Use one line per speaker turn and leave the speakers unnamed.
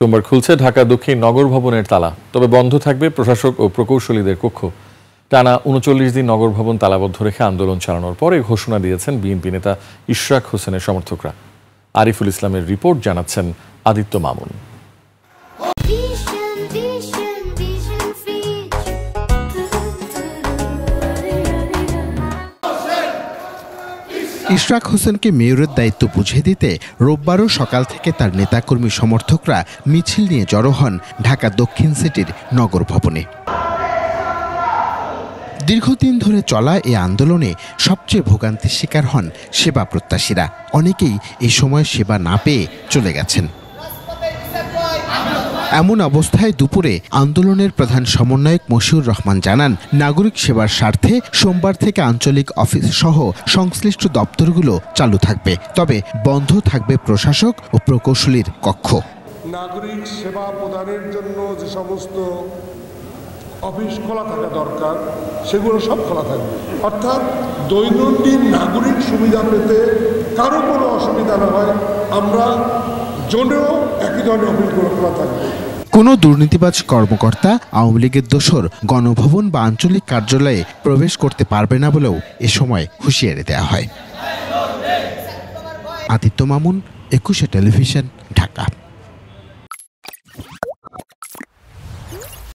সোমবার খুলছে ঢাকা দক্ষিণ নগর ভবনের তালা, তবে বন্ধ থাকবে প্রশাসক ও প্রকৌশলীদের কক্ষ। টানা ৩৯ দিন নগর ভবন তালাবদ্ধ রেখে আন্দোলন চালানোর পরে ঘোষণা দিয়েছেন বিএনপি নেতা ইশরাক হোসেনের সমর্থকরা। আরিফুল ইসলামের রিপোর্ট, জানাচ্ছেন আদিত্য মামুন।
ইশরাক হোসেনকে মেয়রের দায়িত্ব বুঝিয়ে দিতে রোববারও সকাল থেকে তার নেতাকর্মী সমর্থকরা মিছিল নিয়ে জড়ো হন ঢাকা দক্ষিণ সিটির নগর ভবনে। দীর্ঘদিন ধরে চলা এই আন্দোলনে সবচেয়ে ভোগান্তির শিকার হন সেবা প্রত্যাশীরা। অনেকেই এই সময় সেবা না পেয়ে চলে গেছেন। এমন অবস্থায় দুপুরে আন্দোলনের প্রধান সমন্বয়ক মশিউর রহমান জানান, নাগরিক সেবার স্বার্থে সোমবার থেকে আঞ্চলিক অফিস সহ সংশ্লিষ্ট দপ্তরগুলো চালু থাকবে, তবে বন্ধ থাকবে প্রশাসক ও প্রকৌশলীর কক্ষ।
নাগরিক সেবা প্রদানের জন্য যে সমস্ত অফিস খোলা থাকা দরকার সেগুলো সব খোলা থাকবে, অর্থাৎ দৈনন্দিন নাগরিক সুবিধা পেতে কারো কোনো অসুবিধা না হয় আমরা জোনেও একই ধরনের অফিসগুলো খোলা থাকবে।
কোনো দুর্নীতিবাজ কর্মকর্তা, আওয়ামী লীগের দোসর গণভবন বা আঞ্চলিক কার্যালয়ে প্রবেশ করতে পারবে না বলেও এ সময় হুঁশিয়ারি দেওয়া হয়। আদিত্য মামুন, ২১ টেলিভিশন, ঢাকা।